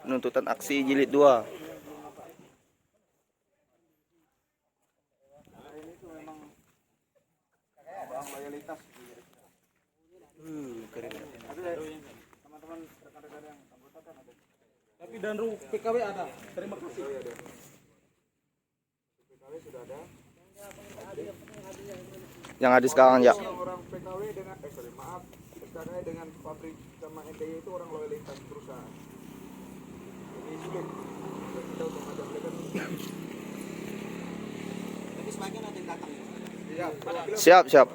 Penuntutan aksi jilid 2. Ini tuh memang loyalitas. Keren. Teman-teman rekan-rekan yang anggota kan ada. Tapi Danru PKW ada. Terima kasih. PKW sudah ada. Yang ada sekarang ya. Orang-orang PKW dengan SKKI dengan pabrik sama NTI itu orang loyalitas perusahaan. Jadi sulit kita untuk ngajak mereka. Tapi sebagian ada yang datang. Iya. Siap.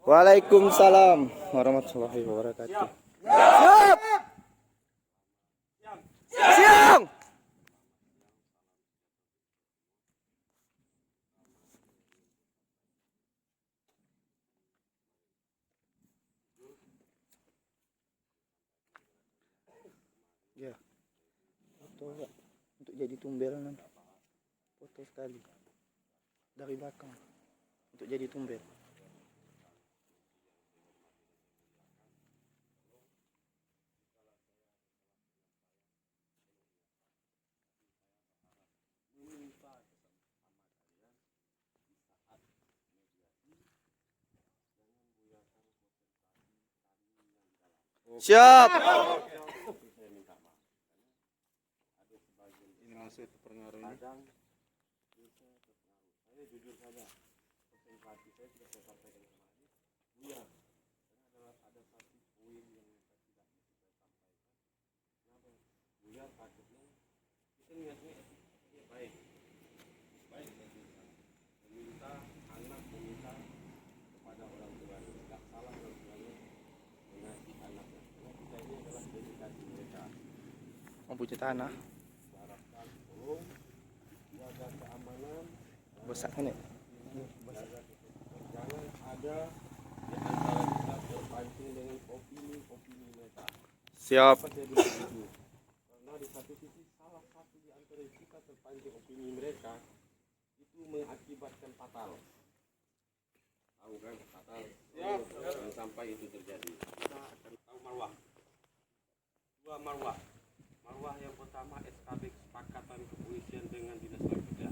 Waalaikumsalam warahmatullahi wabarakatuh. Siap. Ya. Foto enggak? Untuk jadi tumbel nanti. Foto sekali. Dari belakang. Untuk jadi tumbel. Siap. Ini maksud pengaruh ini. Saya jujur saja, konsentrasi saya sudah saya sampaikan kemarin. Iya, ada satu poin yang tidak bisa saya sampaikan. Kenapa? Buya takutnya kita niatnya baik meminta anak kepada orang tua, tidak salah orang tuanya mengasihi anaknya. Karena kita ini adalah dedikasi mereka. Mempunyai tanah. Harapkan tolong jaga keamanan. Bosak kan ya? Jangan ada di antara kita terpancing dengan opini mereka. Siap. Apa saya bilang begitu? Karena di satu sisi salah satu di antara kita terpancing opini mereka itu mengakibatkan fatal. Tahu kan fatal? Jangan sampai itu terjadi. Kita akan tahu marwah. Dua marwah. Marwah yang pertama SKB kesepakatan kepolisian dengan dinas tenaga kerja.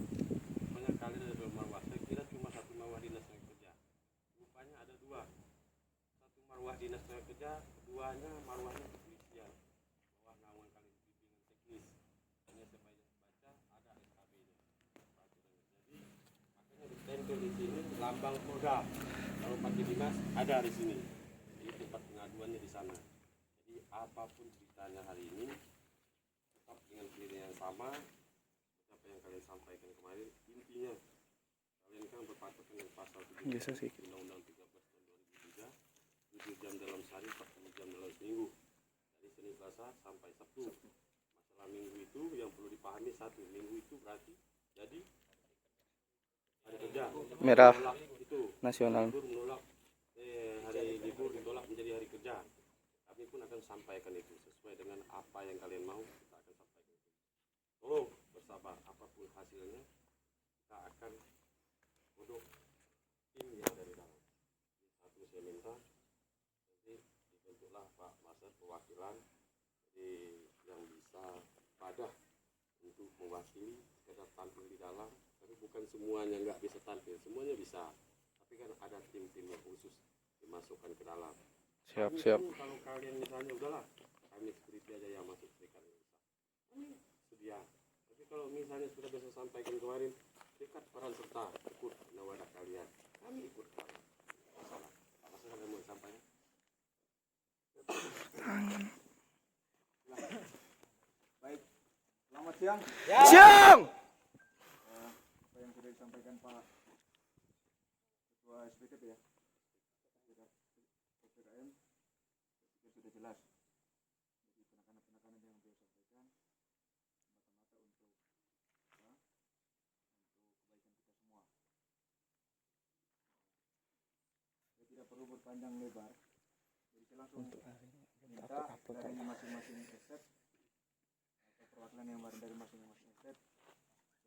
Banyak kali ada dua marwah. Saya kira cuma satu marwah dinas tenaga kerja. Rupanya ada dua. Satu marwah dinas tenaga kerja, keduanya marwahnya kepolisian. Bawah naungan kali bimbingan teknis. Hanya saya baca ada SKB-nya. Jadi makanya ditempel di sini lambang Polda. Kalau pakai dinas ada di sini. Jadi tempat pengaduannya di sana. Jadi apapun ceritanya hari ini tetap dengan ciri yang sama. Apa yang kalian sampaikan kemarin, intinya kalian kan berpatok dengan pasal 7 Undang-Undang 13 tahun 2003, 7 jam dalam sehari, 40 jam dalam seminggu, dari Senin Selasa sampai Sabtu. Masalah minggu itu yang perlu dipahami satu, minggu itu berarti jadi hari kerja Merah itu nasional. menolak hari libur ditolak menjadi hari kerja. Kami pun akan sampaikan itu sesuai dengan apa yang kalian mau, kita akan sampaikan itu. Tolong bersabar, apapun hasilnya kita akan duduk tim yang dari dalam. Satu saya minta nanti dibentuklah Pak Master perwakilan jadi yang bisa padah untuk mewakili sekedar tampil di dalam, tapi bukan semuanya nggak bisa tampil, semuanya bisa, tapi kan ada tim-tim yang khusus dimasukkan ke dalam. Siap. Kalau kalian misalnya udahlah kami security aja yang masuk serikat bisa, kami sedia. Tapi kalau misalnya sudah bisa sampaikan kemarin, serikat peran serta ikut nawadah kalian, kami ikut kalian. Masalah yang mau disampaikan. Baik. Selamat siang. Siang. Apa yang sudah disampaikan Pak Ketua SPKP ya? PPKM sudah jelas. Jadi penekanan-penekanan yang beliau sampaikan semata-mata untuk kebaikan kita semua. Saya tidak perlu berpanjang lebar. Jadi saya langsung minta dari masing-masing aset atau perwakilan yang baru dari masing-masing aset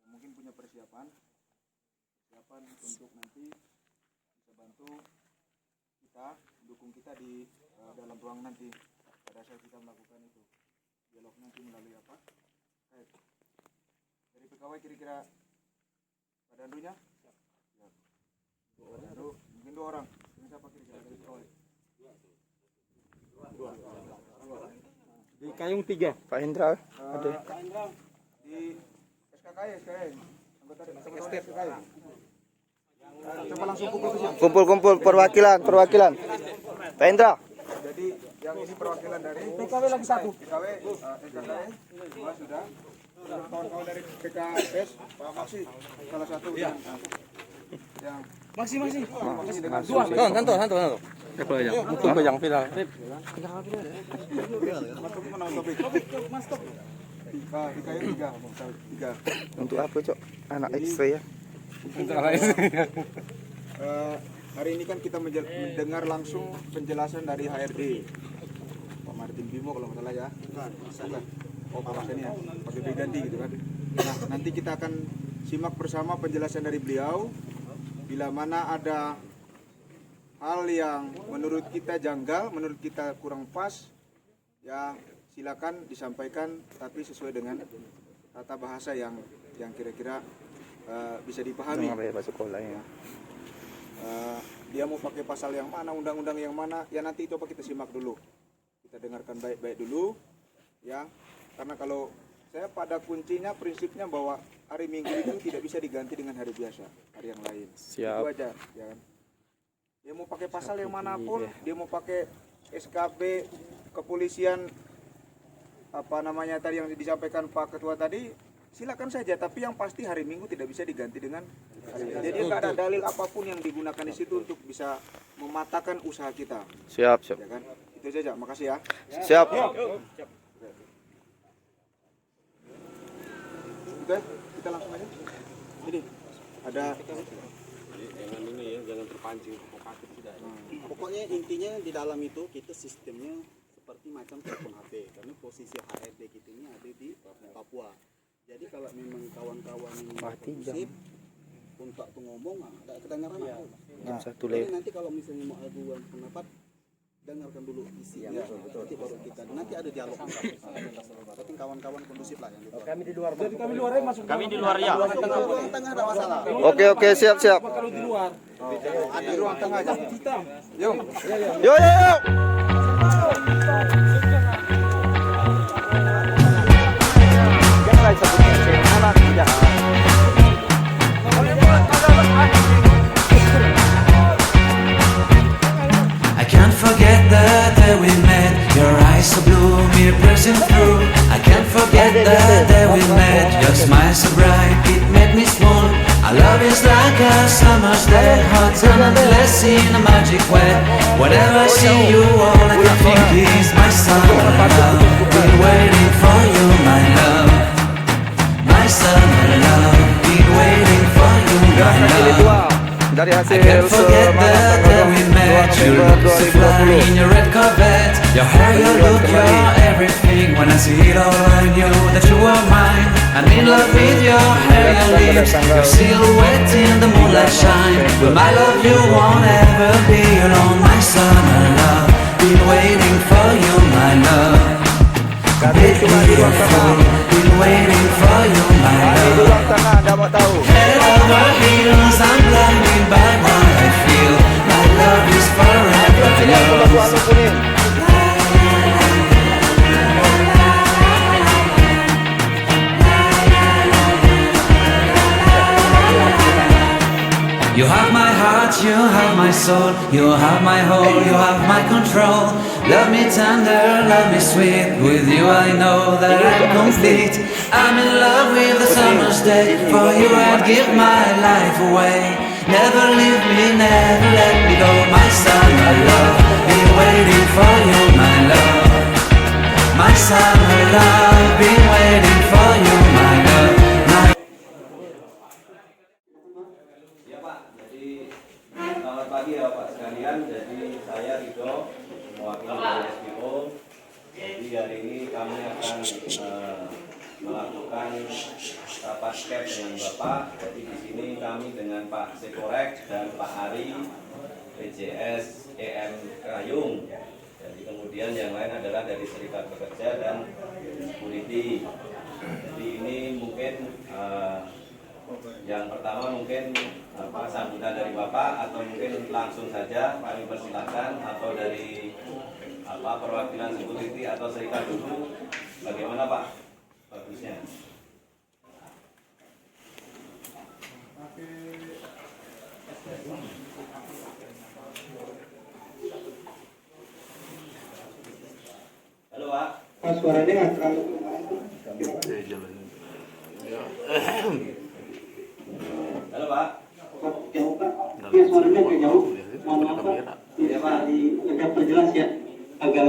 yang mungkin punya persiapan untuk nanti bisa bantu kita, dukung kita di dalam ruang nanti pada saat kita melakukan itu dialog nanti melalui apa? Skype. Dari PKW kira-kira Pak Danrunya? Siap. Pak Danru, mungkin 2 orang. Ini siapa kira-kira dari PKW? Dua. Di Kayung 3. Pak Hendra ada. Di SKKI, anggota SKKI. Coba langsung kumpul ke sini. Kumpul perwakilan. Pak Hendra. Jadi yang ini perwakilan dari PKW lagi 1. PKW, SKKI, 2 sudah. Kawan-kawan dari PKS, Pak Maksi, salah satu yang Masih. dengan Hantu. Apa yang? Apa yang final? Mas Top. Tiga yang tiga. Untuk apa, Cok? Anak X-ray ya. Hari ini kan kita mendengar langsung penjelasan dari HRD Pak Martin Bimo kalau nggak salah ya. Bukan. Oh Pak Martin ya, pakai berganti gitu kan. Nah nanti kita akan simak bersama penjelasan dari beliau. Bila mana ada hal yang menurut kita janggal, menurut kita kurang pas, ya silakan disampaikan, tapi sesuai dengan tata bahasa yang kira-kira bisa dipahami. Sekolah ya. Dia mau pakai pasal yang mana, undang-undang yang mana, ya nanti itu apa kita simak dulu, kita dengarkan baik-baik dulu, ya. Karena kalau saya pada kuncinya prinsipnya bahwa hari Minggu itu tidak bisa diganti dengan hari biasa, hari yang lain. Siap. Itu aja, ya kan. Dia mau pakai pasal yang manapun, dia mau pakai SKB kepolisian apa namanya tadi yang disampaikan Pak Ketua tadi, silakan saja, tapi yang pasti hari Minggu tidak bisa diganti dengan hari biasa. Jadi nggak ada dalil apapun yang digunakan di situ untuk bisa mematahkan usaha kita. Siap. Ya kan? Itu saja, makasih ya. Siap. Oke, kita langsung aja. Ini ada Jangan terpancing provokatif tidak. Pokoknya intinya di dalam itu kita sistemnya seperti macam telepon HP karena posisi HRD kita ini ada di Papua. Jadi kalau memang kawan-kawan ini kondusif untuk ngomong ada kedengaran aku. Jam 1 Jadi lewat. nanti kalau misalnya mau aduan pendapat dengarkan dulu isinya, nanti baru kita nanti ada dialog. Tapi kawan-kawan kondusif lah yang di luar. Kami di luar. Jadi kami luar masuk. Kami di luar ya. Ruang tengah ada masalah. Oke, siap. Kalau di luar. di ruang tengah aja. Hitam. Yo. Jangan sebutkan anak jahat. I can't forget the day we met. Your eyes so blue, me piercing through. I can't forget the day we met. Your smile so bright, it made me swoon. Our love is like a summer's day, hot and endless in a magic way. Whenever I see you, all I can think is my summer love. Been waiting for you, my love. My summer love. Been waiting for you, my love. Dari I hasil can't forget the day we met. You look so fly in your red Corvette. Your hair, your look, your everything. When I see it all, I knew that you were mine. I'm in love with your hair, your lips, your silhouette in the moonlight shine. But my love, you won't ever be alone. My summer love, been waiting for you, my love. Been waiting for you, my love. ruang tengah, anda mau tahu. Head over heels, I'm blinded by what I feel. My love is forever yours. You have my heart, you have my soul, you have my whole, you have my control. Love me tender, love me sweet. With you I know that I'm complete. I'm in love with the summer's day. For you I'd give my life away. Never leave me, never let me go. My summer love, been waiting for you, my love. My summer love, been waiting for you, my love. Ya Pak, jadi selamat pagi ya Pak sekalian. Jadi saya Ridho, mewakili dari SPO. Jadi hari ini kami akan melakukan rapat skep dengan Bapak. Jadi di sini kami dengan Pak Sekorek dan Pak Ari PJS EM Kayung. Jadi kemudian yang lain adalah dari Serikat Pekerja dan Security. Jadi ini mungkin yang pertama mungkin sambutan dari Bapak, atau mungkin langsung saja kami persilakan, atau dari perwakilan security atau serikat dulu. Bagaimana Pak? Bagusnya. Halo Pak. Pak, suaranya nggak terlalu. Halo Pak. Jauh Pak. Iya, suaranya agak jauh. Mohon maaf Pak. Iya Pak. Agak perjelas ya. Agak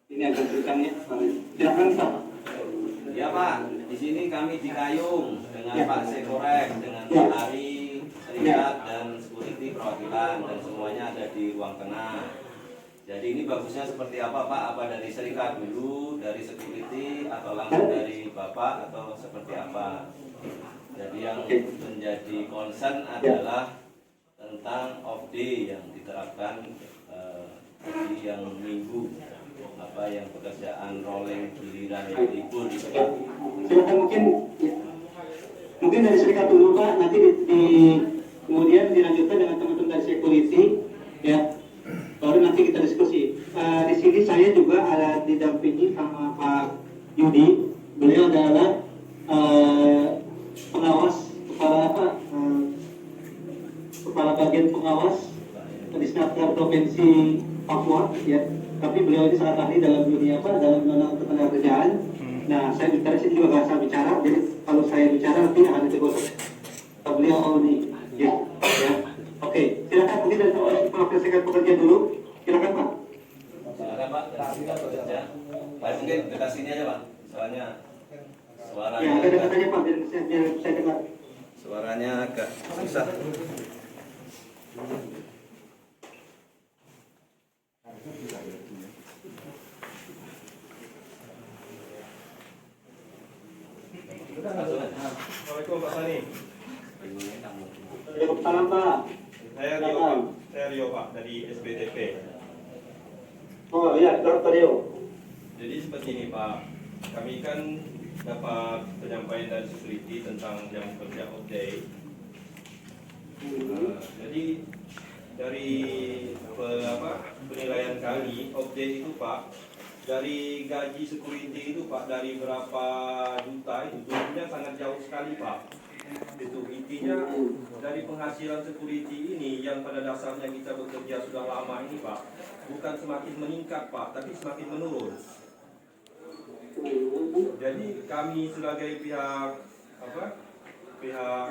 ini agak kencang ya. Silakan Pak. Ya Pak, di sini kami di Kayung dengan Pak Sekorek, dengan Pak Ari, serikat dan security perwakilan, dan semuanya ada di ruang tengah. Jadi ini bagusnya seperti apa Pak? Apa dari serikat dulu, dari security, atau langsung dari Bapak, atau seperti apa? Jadi yang menjadi concern adalah tentang off day yang diterapkan di yang minggu, yang pekerjaan rolling giliran yang libur gitu Pak. Silakan mungkin dari serikat dulu Pak, nanti kemudian dilanjutkan dengan teman-teman dari security ya. Baru nanti kita diskusi. Di sini saya juga ada didampingi sama Pak Yudi. Beliau adalah pengawas kepala bagian pengawas Disnaker Provinsi Papua ya. Tapi beliau ini sangat ahli dalam dunia dalam undang ketenagakerjaan. Nah, saya bicara sini juga bahasa bicara. Jadi kalau saya bicara nanti akan ditegur beliau ini ya. Oke, silakan mungkin dari Pak Serikat Pekerja dulu. Silakan Pak. Silakan Pak, dari Serikat Pekerja. Pak mungkin dekat sini aja Pak, soalnya suaranya. Ya, dekat aja Pak, biar saya dengar. Suaranya agak susah. Assalamualaikum Pak Sani. Waalaikumsalam Pak. Saya Rio Pak dari SBTP. Oh iya, Dr. Rio. Jadi seperti ini Pak, kami kan dapat penyampaian dari security tentang jam kerja off day. Jadi dari penilaian kami off day itu Pak, dari gaji security itu Pak, dari berapa juta itu turunnya sangat jauh sekali Pak. Itu intinya dari penghasilan security ini yang pada dasarnya kita bekerja sudah lama ini Pak, bukan semakin meningkat Pak, tapi semakin menurun. Jadi kami sebagai pihak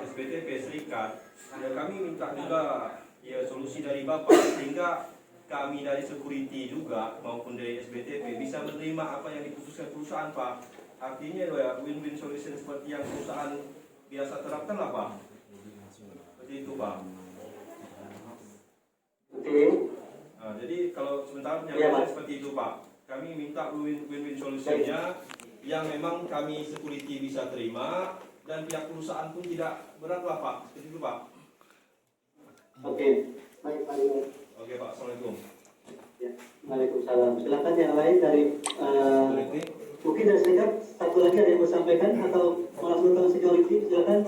SBTP serikat, ya kami minta juga ya solusi dari Bapak, sehingga kami dari security juga maupun dari SBTP bisa menerima apa yang diputuskan perusahaan Pak. Artinya ya win-win solution seperti yang perusahaan biasa terapkan lah Pak. Seperti itu Pak. Nah, jadi kalau sementara penyampaian seperti itu Pak, kami minta win-win solusinya yang memang kami security bisa terima dan pihak perusahaan pun tidak berat lah Pak. Seperti itu Pak. Oke, baik Pak Rio. Oke Pak, Assalamualaikum. Ya, Waalaikumsalam. Silakan yang lain dari mungkin dari serikat satu lagi ada yang mau sampaikan atau mau langsung ke security, silakan.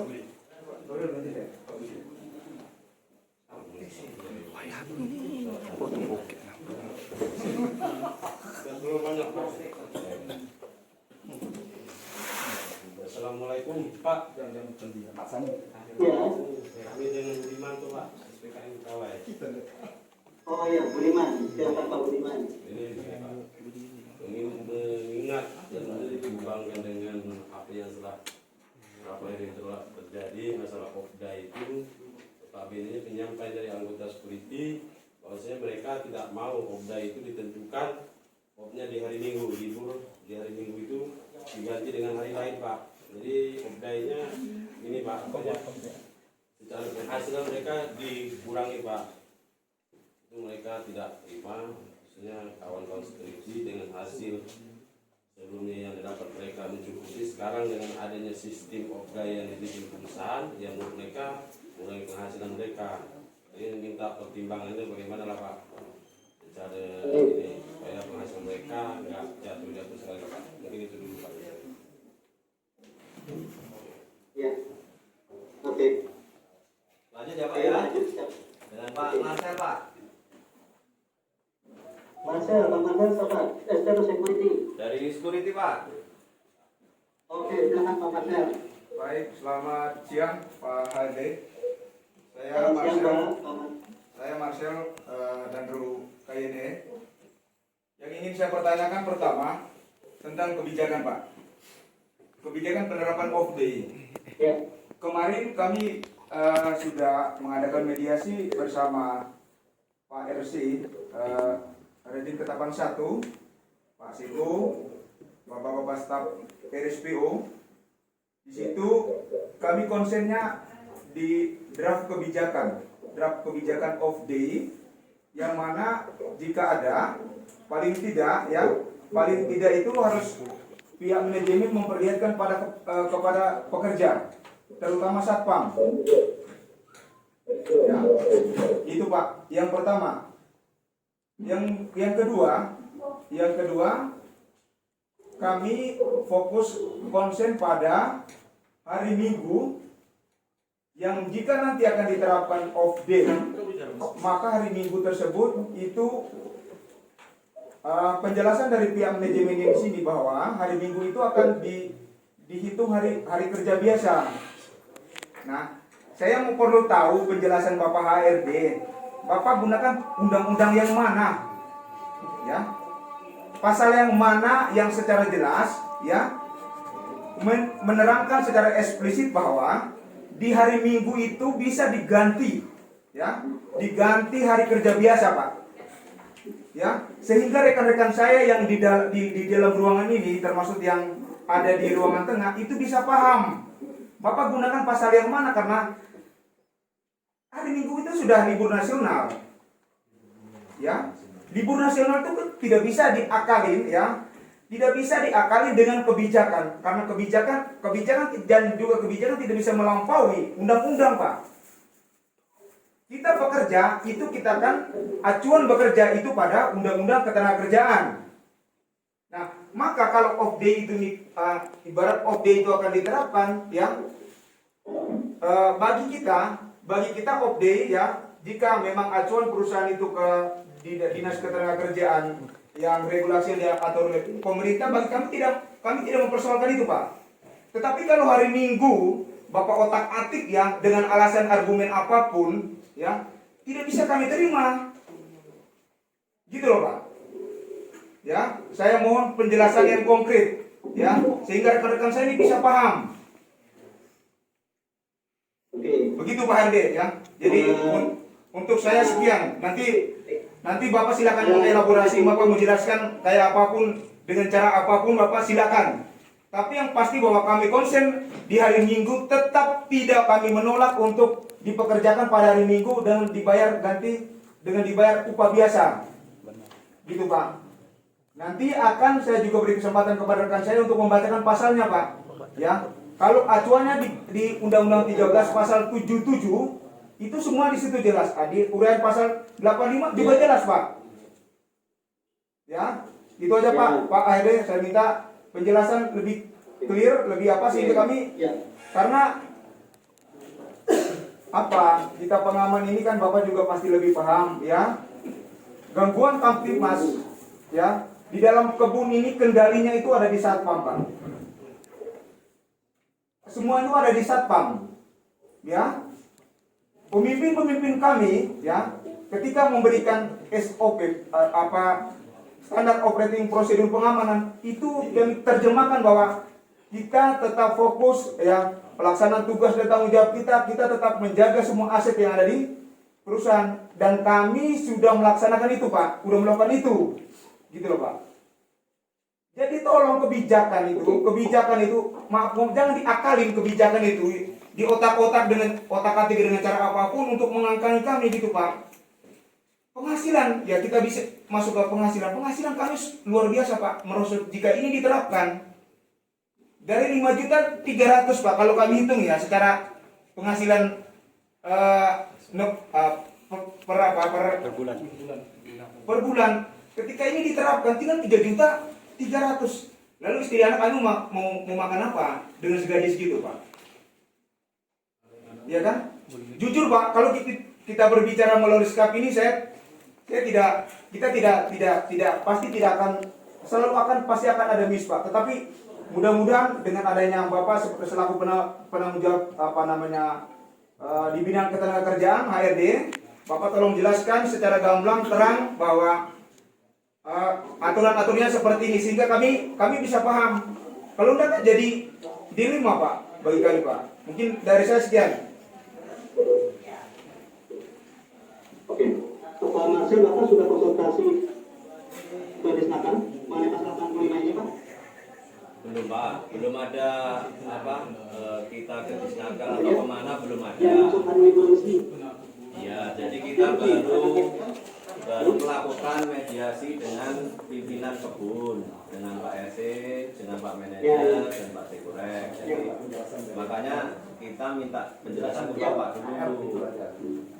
Assalamualaikum Pak. Ya. Kami dengan Budiman tuh Pak, SPKM Kawai. Oh iya, Budiman. Silakan Pak Budiman. Ini mengingat dan dihubungkan dengan apa yang telah terjadi masalah Popda itu. Tapi ini penyampaian dari anggota security bahwasanya mereka tidak mau Popda itu ditentukan Popnya di hari Minggu, libur di hari Minggu itu diganti dengan hari lain Pak. Jadi Popda-nya ini Pak, secara penghasilan mereka dikurangi Pak. Itu mereka tidak terima, maksudnya kawan-kawan security dengan hasil sebelumnya yang didapat mereka mencukupi. Sekarang dengan adanya sistem opgaya yang di perusahaan, yang menurut mereka mengurangi penghasilan mereka. Jadi minta pertimbangannya bagaimana lah Pak, cara ini supaya penghasilan mereka nggak jatuh sekali Pak. Mungkin itu dulu Pak. Ya. Oke. Lanjut ya Pak ya. Dengan Pak Marcel Pak. Marcel, Bang Marcel, siapa? External Security. Dari security Pak. Oke, silakan Pak Marcel. Baik, selamat siang Pak HD. Saya Selamat siang, Marcel. Pak. Saya Marcel dan Ru KYD. Yang ingin saya pertanyakan pertama tentang kebijakan Pak. Kebijakan penerapan off day. Ya. Kemarin kami sudah mengadakan mediasi bersama Pak RC, Rejim Ketapang 1, Pak Sito, Bapak-bapak staf RSPO. Di situ kami konsennya di draft kebijakan off day, yang mana jika ada paling tidak itu harus pihak manajemen memperlihatkan kepada pekerja, terutama satpam. Ya, itu Pak. Yang pertama. Yang kedua, kami fokus konsen pada hari Minggu, yang jika nanti akan diterapkan off day, maka hari Minggu tersebut itu penjelasan dari pihak manajemen di sini bahwa hari Minggu itu akan dihitung hari kerja biasa. Nah, saya mau perlu tahu penjelasan Bapak HRD. Bapak gunakan undang-undang yang mana? Ya. Pasal yang mana yang secara jelas ya menerangkan secara eksplisit bahwa di hari Minggu itu bisa diganti ya, diganti hari kerja biasa, Pak. Ya, sehingga rekan-rekan saya yang di dalam ruangan ini, termasuk yang ada di ruangan tengah, itu bisa paham. Bapak gunakan pasal yang mana, karena hari Minggu itu sudah libur nasional. Ya, libur nasional itu tidak bisa diakalin ya. Tidak bisa diakalin dengan kebijakan, karena kebijakan dan juga kebijakan tidak bisa melampaui undang-undang, Pak. Kita bekerja, itu kita kan acuan bekerja itu pada undang-undang ketenagakerjaan. Nah, maka kalau off day itu ibarat off day itu akan diterapkan ya, bagi kita off day ya, jika memang acuan perusahaan itu ke dinas ketenagakerjaan yang regulasi yang diatur oleh pemerintah, bagi kami tidak mempersoalkan itu, Pak. Tetapi kalau hari Minggu Bapak otak-atik ya dengan alasan argumen apapun ya, tidak bisa kami terima. Gitu loh, Pak. Ya, saya mohon penjelasan yang konkret ya, sehingga rekan-rekan saya ini bisa paham. Begitu Pak Hande ya. Jadi untuk saya sekian. Nanti Bapak silakan mengelaborasi, Bapak menjelaskan kayak apapun, dengan cara apapun Bapak silakan. Tapi yang pasti bahwa kami konsen di hari Minggu, tetap tidak kami menolak untuk dipekerjakan pada hari Minggu dan dibayar upah biasa. Gitu, Pak. Nanti akan saya juga beri kesempatan kepada rekan saya untuk membacakan pasalnya, Pak. Ya. Kalau acuannya di Undang-Undang 13 pasal 77 itu semua di situ jelas. Di uraian pasal 85 juga jelas, Pak. Ya. Itu aja, Pak. Pak AHD, saya minta penjelasan lebih clear, lebih apa sehingga kami karena apa, kita pengaman ini kan Bapak juga pasti lebih paham ya. Gangguan Kamtibmas ya, di dalam kebun ini kendalinya itu ada di Satpam, Pak. Semua itu ada di Satpam. Ya. Pemimpin-pemimpin kami ya, ketika memberikan SOP standar operating prosedur pengamanan, itu yang terjemahkan bahwa kita tetap fokus ya, pelaksanaan tugas dan tanggung jawab kita tetap menjaga semua aset yang ada di perusahaan, dan kami sudah melaksanakan itu, Pak, sudah melakukan itu, gitu loh, Pak. Jadi tolong kebijakan itu, maaf, jangan diakalin kebijakan itu, di otak-otak dengan otak-atik dengan cara apapun untuk mengangkangi kami, gitu, Pak. penghasilan, ya kita bisa masuk ke penghasilan. Penghasilan kami luar biasa Pak, merosot jika ini diterapkan. Dari 5.300.000 Pak, kalau kami hitung ya secara penghasilan per bulan. Ketika ini diterapkan tinggal 3.300.000. Lalu istri anak kami mau makan apa dengan segaji segitu Pak? Ya kan? Jujur Pak, kalau kita berbicara melalui Skype ini kita tidak pasti tidak akan pasti akan ada miss Pak. Tetapi mudah-mudahan dengan adanya Bapak selaku penanggung jawab di bidang ketenagakerjaan HRD, Bapak tolong jelaskan secara gamblang terang bahwa aturan-aturannya seperti ini sehingga kami bisa paham. Kalau enggak jadi dilema Pak bagi kami Pak. Mungkin dari saya sekian. Oke, Pak Marcel, Bapak sudah konsultasi ke Disnaker mengenai pasal 85 ini Pak? Belum Pak, belum ada kita ke Disnaker atau kemana belum ada. Yang masuk hari libur resmi. Ya, jadi kita baru melakukan mediasi dengan pimpinan kebun, dengan Pak RC, dengan Pak Manajer, dan Pak Sekurek. Jadi makanya kita minta penjelasan ke Bapak dulu.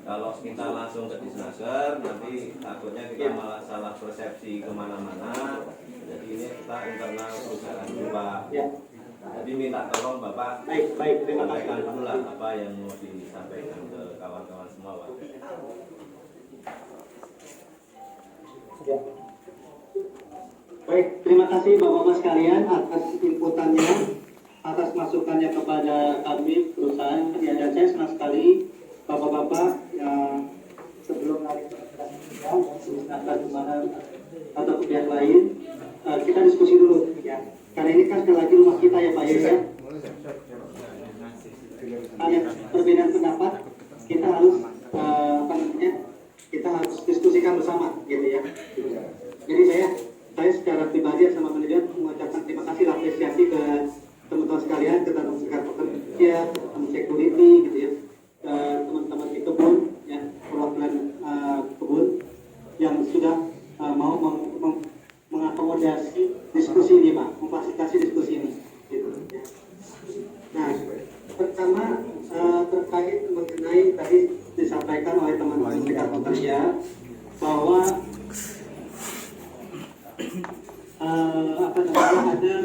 Kalau kita langsung ke Disnaker, nanti takutnya kita malah salah persepsi kemana-mana. Jadi ini kita internal perusahaan dulu Pak. Jadi minta tolong Bapak sampaikan dulu lah apa yang mau disampaikan ke kawan-kawan semua Pak. Ya. Baik, terima kasih Bapak-Bapak sekalian atas inputannya, atas masukannya kepada kami perusahaan. Ya, dan saya senang sekali Bapak-Bapak sebelum hari Disnaker kemana atau ke pihak lain, kita diskusi dulu ya. Karena ini kan sekali lagi rumah kita ya Pak ya. Ada perbedaan pendapat, kita harus kita harus diskusikan bersama gitu ya. Jadi saya secara pribadi sama manajer mengucapkan terima kasih dan apresiasi ke teman-teman sekalian, ke teman-teman serikat pekerja, teman security gitu ya, teman-teman di kebun ya, perwakilan kebun yang sudah mau mengakomodasi diskusi ini Pak, memfasilitasi diskusi ini gitu ya. Nah, pertama terkait mengenai tadi disampaikan oleh teman-teman serikat pekerja bahwa ada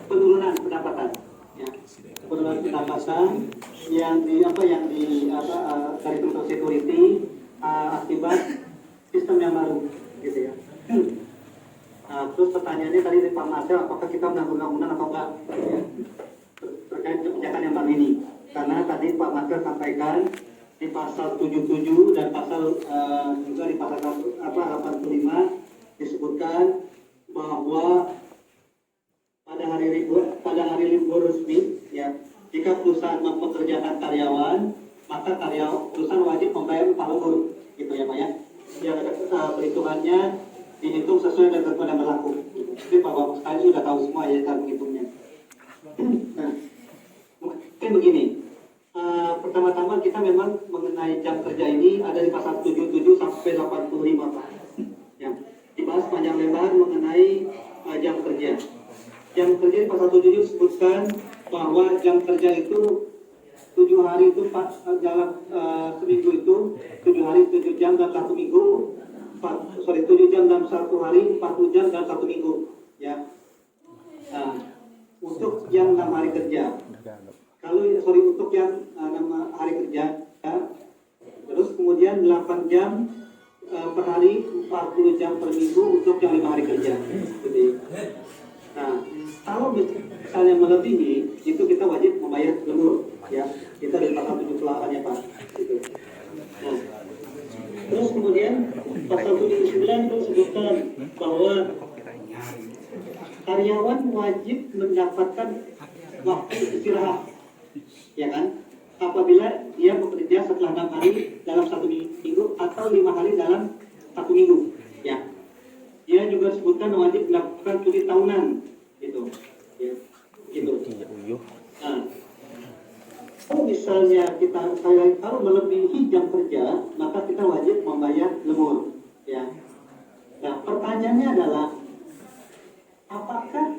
penurunan pendapatan ya, penurunan pendapatan yang dari Kementerian Security akibat sistem yang baru gitu ya. Terus pertanyaannya tadi dari Pak Marcel, apakah kita melanggar undang-undang atau enggak ya, terkait kebijakan yang baru ini? Karena tadi Pak Marcel sampaikan di pasal 77 dan pasal juga di pasal 85 disebutkan bahwa pada hari libur resmi ya, jika perusahaan mempekerjakan karyawan, maka perusahaan wajib membayar upah lembur gitu ya Pak ya. Yang perhitungannya dihitung sesuai dengan ketentuan yang berlaku. Jadi Bapak sekalian sudah tahu semua ya cara menghitungnya. Nah, mungkin begini. Pertama-tama kita memang mengenai jam kerja ini ada di pasal 77 sampai 85 Pak. Ya, dibahas panjang lebar mengenai jam kerja. Jam kerja di pasal 77 disebutkan bahwa jam kerja itu 7 hari itu dalam seminggu itu 7 hari 7 jam dalam 1 minggu. 7 jam dalam 1 hari, 40 jam dalam 1 minggu ya. Nah, untuk yang 6 hari kerja. Untuk yang 6 hari kerja ya. Terus kemudian 8 jam per hari, 40 jam per minggu untuk yang 5 hari kerja. Jadi, nah, kalau misalnya melebihi itu kita wajib membayar lembur ya. Kita di pasal 78 ya Pak. Gitu. Nah, terus kemudian pasal 79 itu disebutkan bahwa karyawan wajib mendapatkan waktu istirahat, ya kan? Apabila dia bekerja setelah 6 hari dalam 1 minggu atau 5 hari dalam 1 minggu, ya. Dia juga disebutkan wajib melakukan cuti tahunan, gitu. Ya, gitu. Nah, kalau misalnya kalau melebihi jam kerja, maka kita wajib membayar lembur. Ya. Nah, pertanyaannya adalah apakah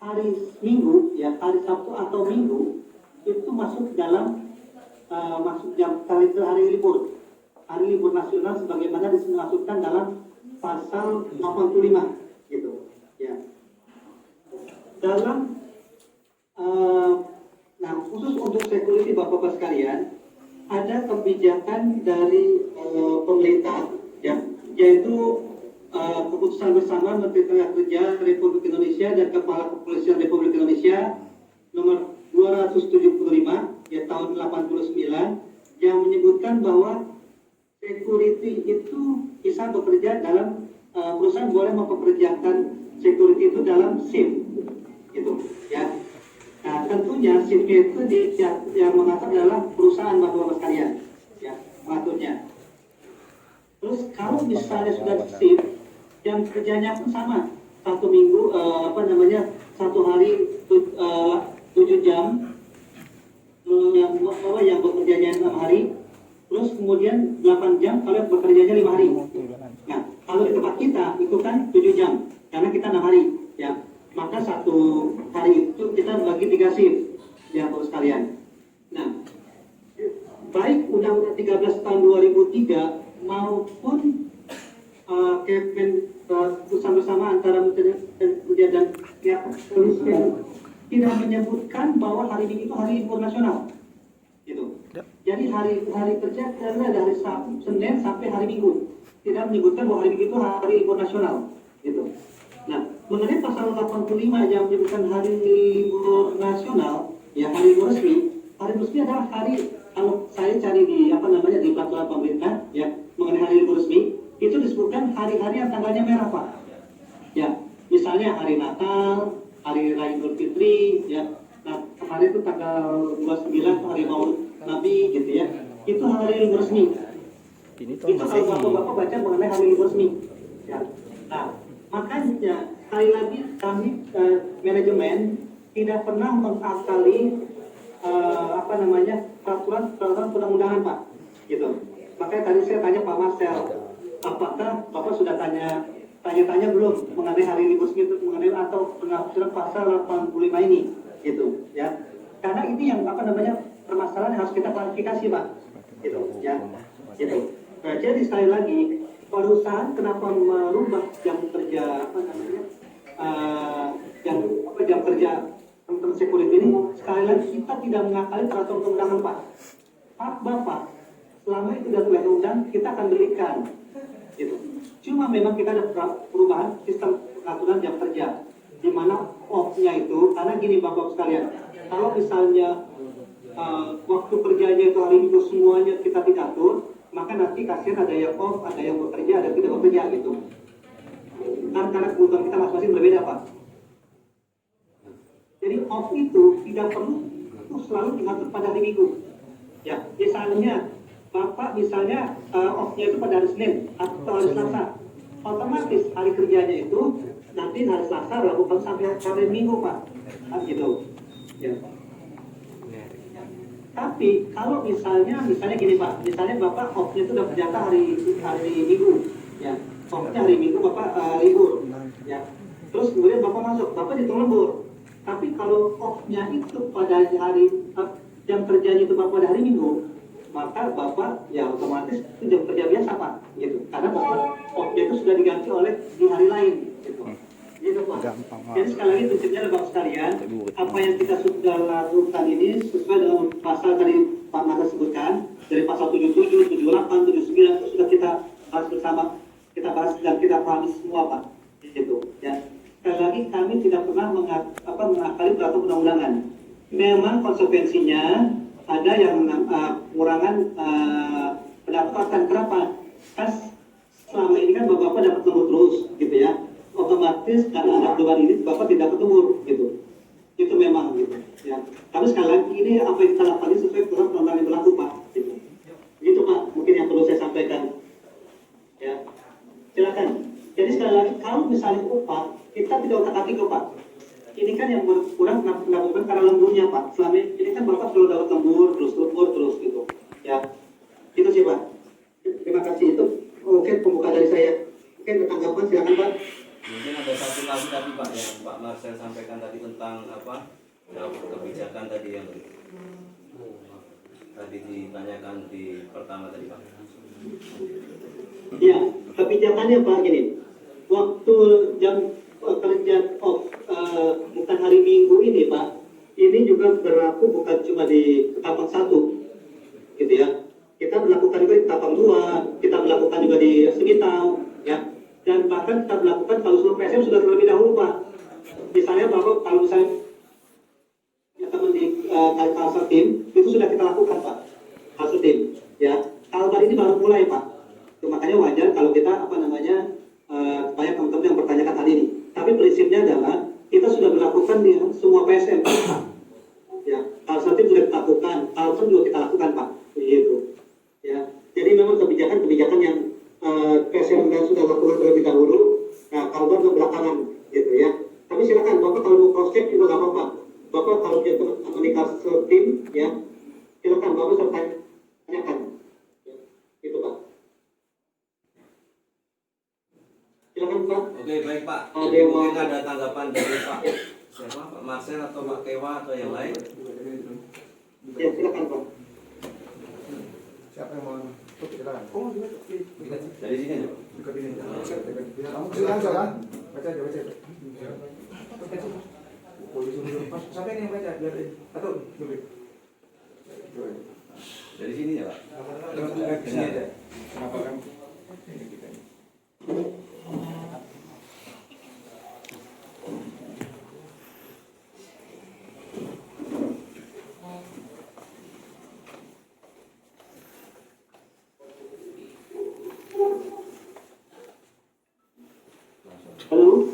hari Minggu, ya hari Sabtu atau Minggu itu masuk dalam masuk jam kalender hari libur nasional sebagaimana dimasukkan dalam pasal 85 gitu ya. Dalam nah khusus untuk security Bapak-Bapak sekalian, ada kebijakan dari pemerintah ya, yaitu keputusan bersama Menteri Tenaga Kerja Republik Indonesia dan Kepala Kepolisian Republik Indonesia nomor 275 ya tahun 89 yang menyebutkan bahwa security itu bisa bekerja dalam perusahaan boleh mempekerjakan security itu dalam shift gitu ya. Nah tentunya shiftnya itu yang mengatur adalah perusahaan Bapak-Bapak sekalian ya mengaturnya. Terus kalau misalnya sudah shift yang kerjanya pun sama, satu minggu satu hari 7 jam yang bekerjanya 6 hari, terus kemudian 8 jam kalau yang bekerjanya 5 hari. Nah kalau di tempat kita itu kan 7 jam karena kita 6 hari ya, maka satu hari itu kita bagi 3 shift ya Bapak sekalian. Nah baik Undang-Undang 13 tahun 2003 maupun keputusan bersama antara Menteri Kerja dan pihak kepolisian tidak menyebutkan bahwa hari Minggu itu hari libur nasional, gitu. Jadi hari kerja karena dari Senin sampai hari Minggu, tidak menyebutkan bahwa hari Minggu itu hari libur nasional, gitu. Nah, mengenai pasal 85 yang menyebutkan hari libur nasional, ya hari libur resmi adalah hari, kalau saya cari di di peraturan pemerintah, ya mengenai hari libur resmi itu disebutkan hari-hari yang tanggalnya merah Pak. Ya, misalnya hari Natal, hari Raya Idul Fitri, ya. Nah, hari itu tanggal 29 hari Maulid Nabi gitu ya. Itu hari libur resmi. Itu kalau Bapak-Bapak baca mengenai hari libur resmi. Ya. Nah, makanya sekali lagi kami manajemen tidak pernah mengakali peraturan perundang-undangan Pak. Gitu. Makanya tadi saya tanya Pak Marcel, apakah Bapak sudah tanya-tanya belum mengenai hari libur resmi itu mengenai atau penafsiran pasal 85 ini gitu ya. Karena ini yang permasalahan yang harus kita klarifikasi Pak. Gitu ya. Gitu. Nah, jadi sekali lagi perusahaan kenapa merubah jam kerja jam kerja tentang security ini, sekali lagi kita tidak mengakali peraturan perundangan Pak. Bapak selama itu sudah undang kita akan berikan gitu. Cuma memang kita ada perubahan sistem pengaturan jam kerja di mana off-nya itu, karena gini Bapak sekalian, kalau misalnya waktu kerjanya itu hari Minggu semuanya kita tidak atur, maka nanti kasihan ada yang off, ada yang bekerja, ada yang tidak bekerja gitu. Karena kebutuhan kita masing-masing berbeda Pak. Jadi off itu tidak perlu selalu diatur pada hari Minggu. Ya, misalnya Bapak off-nya itu pada hari Senin atau hari Selasa, otomatis hari kerjanya itu nanti hari Selasa lakukan sampai hari Minggu Pak, gitu. Ya. Tapi kalau misalnya gini Pak, misalnya Bapak off-nya itu udah ternyata hari Minggu, ya, off-nya hari Minggu Bapak libur, ya. Terus kemudian Bapak masuk, Bapak dihitung lembur. Tapi kalau off-nya itu pada hari jam kerjanya itu Bapak pada hari Minggu, maka Bapak ya otomatis itu jam kerja biasa Pak, gitu. Karena Bapak off-nya itu sudah diganti oleh di hari lain, gitu. Gitu Pak. Jadi sekali lagi prinsipnya Bapak sekalian, apa yang kita sudah lakukan ini sesuai dengan pasal tadi Pak Mata sebutkan, dari pasal 77, 78, 79 itu sudah kita bahas bersama, kita bahas dan kita pahami semua Pak, gitu. Ya. Sekali lagi kami tidak pernah mengakali peraturan undang-undangan. Memang konsekuensinya ada yang pengurangan pendapatan. Kenapa? Kan selama ini kan Bapak dapat lembur terus gitu ya. Otomatis karena ada perubahan ini Bapak tidak ketemu gitu. Itu memang gitu ya. Tapi sekali lagi ini apa yang kita lakukan ini sesuai peraturan perundang-undangan yang berlaku Pak. Gitu Pak, mungkin yang perlu saya sampaikan. Ya. Silakan. Jadi sekali lagi kalau misalnya upah kita tidak otak-atik Pak. Ini kan yang kurang mendapatkan karena lemburnya Pak. Selama ini kan Bapak selalu dapat lembur terus gitu. Ya, itu sih Pak. Terima kasih itu mungkin pembuka dari saya. Mungkin tanggapan silakan Pak. Mungkin ada satu lagi tadi Pak yang Pak Marcel sampaikan tadi tentang apa kebijakan tadi yang tadi ditanyakan di pertama tadi Pak. Ya, kebijakannya Pak gini. Waktu jam kerja bukan hari Minggu ini Pak, ini juga berlaku bukan cuma di Ketapang 1, gitu ya. Kita melakukan juga di Ketapang 2, kita melakukan juga di Semitau, ya. Dan bahkan kita melakukan kalau seluruh PSM sudah terlebih dahulu Pak. Misalnya bahwa kalau misalnya teman di Kalsel itu sudah kita lakukan Pak, Kalsel ya. Kalbar ini baru mulai Pak. Itu makanya wajar kalau kita banyak teman-teman yang bertanyakan hal ini. Tapi prinsipnya adalah kita sudah melakukan di semua PSM Pak. Ya, Kalsel sudah kita lakukan, Kalsel juga kita lakukan Pak. Begitu. Ya. Jadi memang kebijakan yang PSM yang sudah lakukan terlebih dahulu, nah Kalbar ke belakangan, gitu ya. Tapi silakan Bapak kalau mau cross check juga nggak apa-apa. Bapak kalau dia komunikasi tim, ya, silakan Bapak serta tanyakan. Ya, itu Pak. Silakan Pak. Oke baik Pak. Ada yang Mungkin mau- ada tanggapan dari Pak siapa Pak Marcel atau Pak Kewa atau yang lain. Ya, silakan Pak. Siapa yang mau? Silakan. Dari sini aja Pak. Kamu silakan. Baca aja. Sampai ini yang baca biar atau Dari sini ya Pak. Sini aja. Kenapa kan? Halo.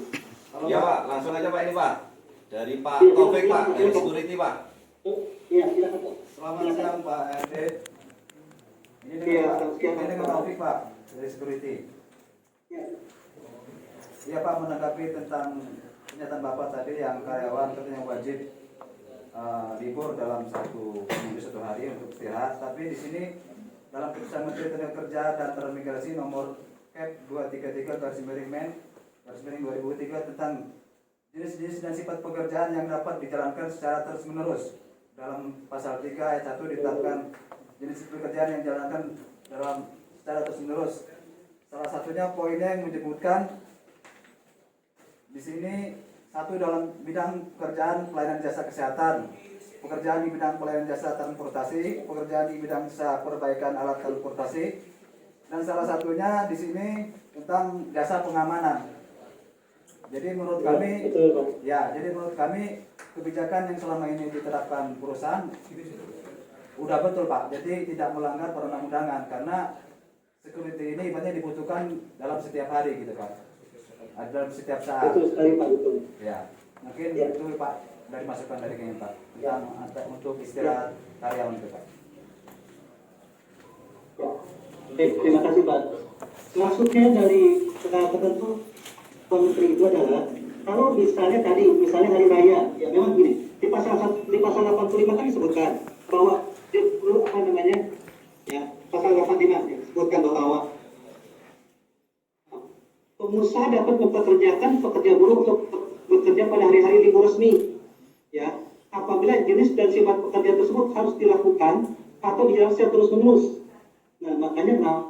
Ya Pak, langsung aja Pak ini Pak. Dari Pak Taufik Pak, dari security Pak. Iya, silakan Pak. Selamat siang Pak RD. Ini Iya, dengan siang, ini dengan Pak. Taufik Pak dari security. Ya. Iya Pak, menanggapi tentang pernyataan Bapak tadi yang karyawan katanya wajib libur dalam satu minggu 1 hari untuk istirahat. Tapi di sini dalam keputusan Menteri Tenaga Kerja dan Transmigrasi nomor Cap 233/Men/2003 tentang jenis-jenis dan sifat pekerjaan yang dapat dijalankan secara terus-menerus. Dalam pasal 3 ayat 1 ditetapkan jenis pekerjaan yang dijalankan dalam secara terus-menerus. Salah satunya poinnya yang menyebutkan di sini satu dalam bidang pekerjaan pelayanan jasa kesehatan, pekerjaan di bidang pelayanan jasa transportasi, pekerjaan di bidang jasa perbaikan alat transportasi, dan salah satunya di sini tentang jasa pengamanan. Jadi menurut kami, jadi menurut kami kebijakan yang selama ini diterapkan perusahaan udah betul Pak. Jadi tidak melanggar perundang-undangan karena security ini ibaratnya dibutuhkan dalam setiap hari gitu Pak. Dalam setiap saat. Betul sekali Pak, betul. Ya, mungkin Ya. itu Pak dari masukan dari kami Pak untuk istirahat karyawan itu Pak. Ya. Oke, terima kasih Pak. Maksudnya dari tertentu Menteri itu adalah kalau misalnya hari raya, ya memang gini, di pasal 85 kan disebutkan bahwa pasal 85 disebutkan bahwa pengusaha dapat mempekerjakan pekerja buruh untuk bekerja pada hari-hari libur resmi, ya, apabila jenis dan sifat pekerjaan tersebut harus dilakukan atau dijalankan secara terus-menerus. Nah, makanya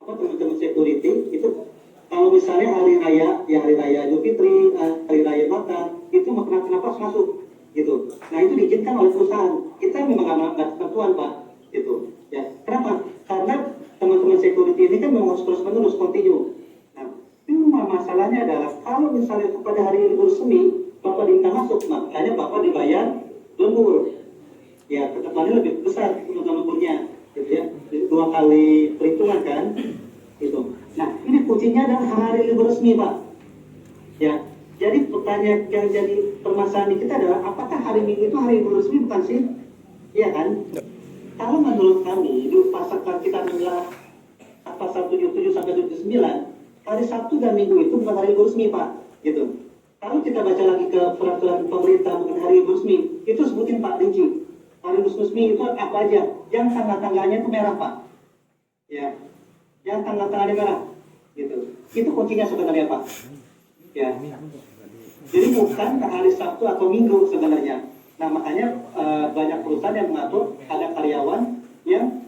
teman-teman security itu kalau misalnya hari raya Idul Fitri, hari raya Natal, itu kenapa harus masuk, gitu. Nah, itu diizinkan oleh perusahaan. Kita memang nggak ketentuan Pak, gitu. Ya, kenapa? Karena teman-teman security ini kan memang harus terus-menerus continue. Cuma masalahnya adalah kalau misalnya pada hari libur semi Bapak diminta masuk, makanya Bapak dibayar lembur. Ya, ketentuannya lebih besar untuk lemburnya, gitu ya. 2 kali perhitungan kan, gitu. Nah, ini kuncinya adalah hari libur resmi Pak. Ya, jadi pertanyaan yang jadi permasalahan kita adalah apakah hari Minggu itu hari libur resmi bukan sih? Iya kan? Kalau menurut kami di pasal kita adalah pasal 77 sampai 79. Hari Sabtu dan Minggu itu bukan hari libur resmi Pak, gitu. Kalau kita baca lagi ke peraturan pemerintah mengenai hari libur resmi, itu sebutin Pak rinci. Hari libur resmi itu apa aja? Yang tanggal-tanggalnya itu merah Pak. Ya. yang tanggal-tanggalnya merah, gitu. Itu kuncinya sebenarnya Pak. Ya. Jadi bukan ke hari Sabtu atau Minggu sebenarnya. Nah makanya banyak perusahaan yang mengatur ada karyawan yang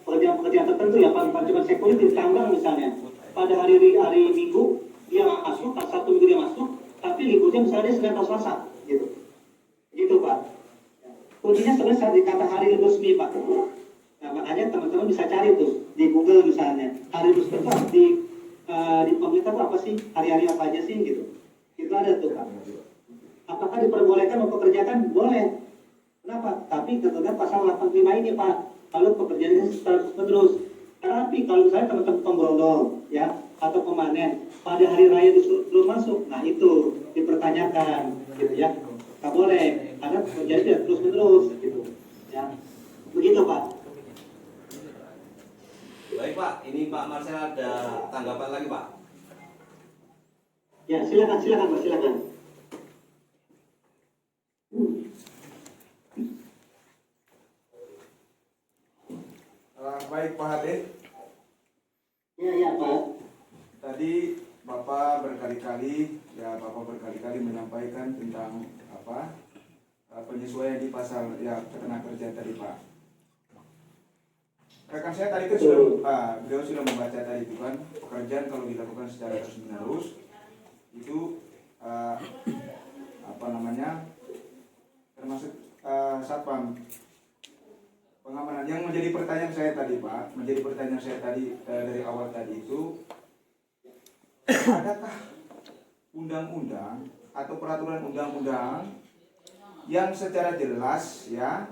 pekerjaan tertentu ya, cuma security tambang misalnya. Pada hari Minggu dia masuk, Sabtu Minggu dia masuk, tapi liburnya misalnya dia Senin atau Selasa, gitu. Gitu Pak. Kuncinya sebenarnya di kata hari libur resmi Pak. Nah makanya teman-teman bisa cari tuh di Google misalnya hari libur resmi di pemerintah itu apa sih, hari-hari apa aja sih gitu. Itu ada tuh Pak. Apakah diperbolehkan mempekerjakan? Boleh. Kenapa? Tapi ketentuan pasal 85 ini Pak. Kalau pekerjaan terus. Tapi kalau misalnya teman-teman pemborong ya atau pemanen pada hari raya belum masuk, nah itu dipertanyakan gitu ya. Nggak boleh. Karena pekerjaan tidak terus-menerus gitu. Ya. Begitu Pak. Baik Pak, ini Pak Marcel ada tanggapan lagi Pak? Ya silakan Pak, silakan. Baik Pak Hade. Ya Pak. Tadi Bapak berkali-kali menyampaikan tentang penyesuaian di pasal ya ketenaga kerjaan tadi Pak. Rekan saya tadi kan beliau sudah membaca tadi itu kan, pekerjaan kalau dilakukan secara terus-menerus itu termasuk satpam pengamanan. Yang menjadi pertanyaan saya tadi Pak, dari awal tadi itu, adakah undang-undang atau peraturan undang-undang yang secara jelas ya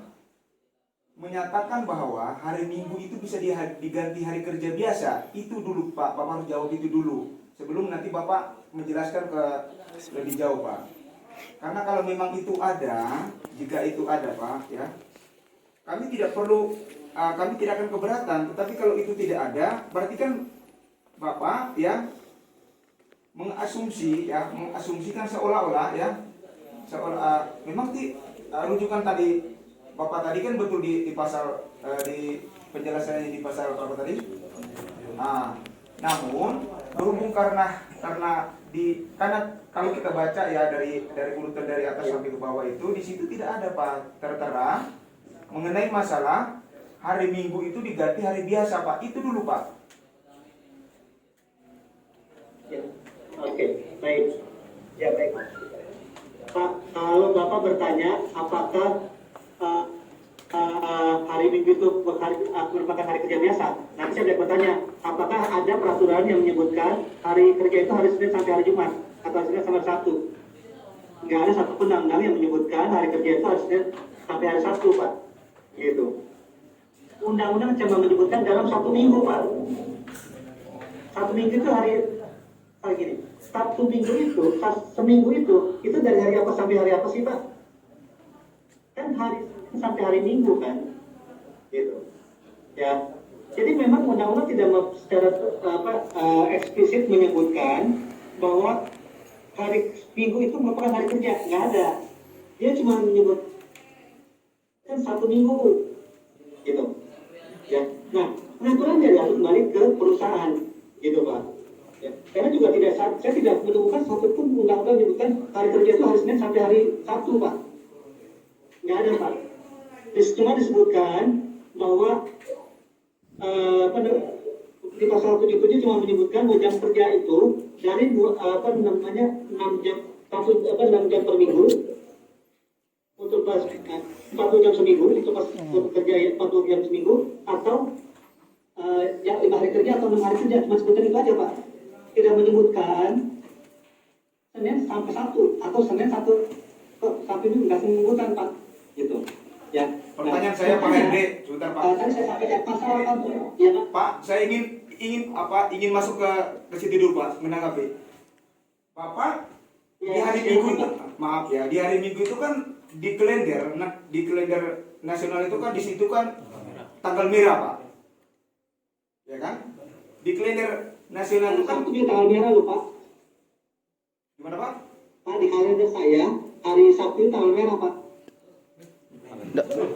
menyatakan bahwa hari Minggu itu bisa diganti hari kerja biasa? Itu dulu Pak, Bapak harus jawab itu dulu sebelum nanti Bapak menjelaskan ke lebih jauh Pak. Karena kalau memang itu ada, jika itu ada Pak ya, kami tidak akan keberatan. Tetapi kalau itu tidak ada, berarti kan Bapak ya mengasumsikan seolah-olah ya, memang rujukan tadi Bapak tadi kan betul di pasal di penjelasannya di pasal berapa tadi? Namun berhubung karena kalau kita baca ya dari urutan dari atas sampai ke bawah itu, di situ tidak ada Pak tertera mengenai masalah hari Minggu itu diganti hari biasa Pak. Itu dulu Pak. Ya. Oke, baik. Ya baik. Pak, kalau Bapak bertanya apakah hari Minggu itu merupakan hari kerja biasa, nanti saya bertanya apakah ada peraturan yang menyebutkan hari kerja itu hari Senin sampai hari Jumat atau hari Senin sampai Sabtu? Nggak ada satu undang-undang yang menyebutkan hari kerja itu hari Senin sampai hari Sabtu Pak. Gitu. Undang-undang cuma menyebutkan dalam satu minggu Pak. Satu minggu itu hari gini. Sabtu Minggu itu, seminggu itu dari hari apa sampai hari apa sih Pak? Kan hari sampai hari Minggu kan, gitu. Ya, jadi memang undang-undang tidak secara eksplisit menyebutkan bahwa hari Minggu itu merupakan hari kerja, nggak ada. Dia cuma menyebut kan satu minggu, gitu. Ya, nah pengaturannya harus kembali ke perusahaan, gitu Pak. Ya. Karena juga saya tidak menemukan satupun undang-undang menyebutkan hari kerja itu hari Senin sampai hari Sabtu Pak. Nggak ada Pak. Cuma disebutkan bahwa di pasal 77 cuma menyebutkan bahwa jam kerja itu dari 6 jam per minggu untuk 40 jam seminggu itu pas kerja 40 jam seminggu atau 5 hari kerja atau 6 hari kerja, cuma sebutkan itu aja Pak. Tidak menyebutkan Senin sampai Sabtu atau Senin sampai Minggu, nggak menyebutkan Pak. Gitu. Ya. Pertanyaan saya Pak Hendrik, sebentar Pak. Tadi saya sampaikan pasal ya Pak. Pak, saya ingin masuk ke situ dulu Pak, menanggapi. Bapak di hari Minggu itu, maaf ya, di hari Minggu itu kan di kalender nasional itu kan di situ kan tanggal merah Pak. Ya kan? Di kalender nasional itu kan Sabtu tanggal merah loh Pak. Gimana Pak? Pak, di kalender saya hari Sabtu tanggal merah Pak.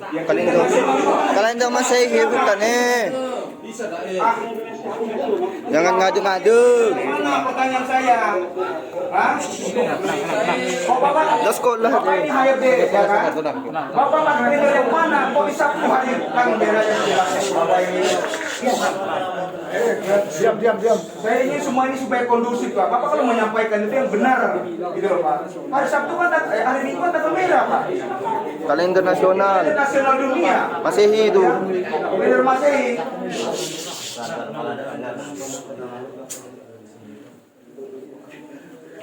Kalian jangan masih hiburan Bisa tak Jangan ngadu-ngadu. Mana pertanyaan saya? Hah? Oh, Bapak Udah sekolah Bapak deh. ini HRD, ya kan? Bapak kan dari mana? Kok bisa hadirkan bendera yang jelas Bapak ini? Diam. Saya ini semua ini supaya kondusif, Pak. Bapak kalau menyampaikan itu yang benar, gitu loh, Pak. Hari Sabtu kan, hari Minggu kan tanggal merah, Pak. Kalender nasional. Kalender nasional dunia. Masehi itu. Kalender Masehi.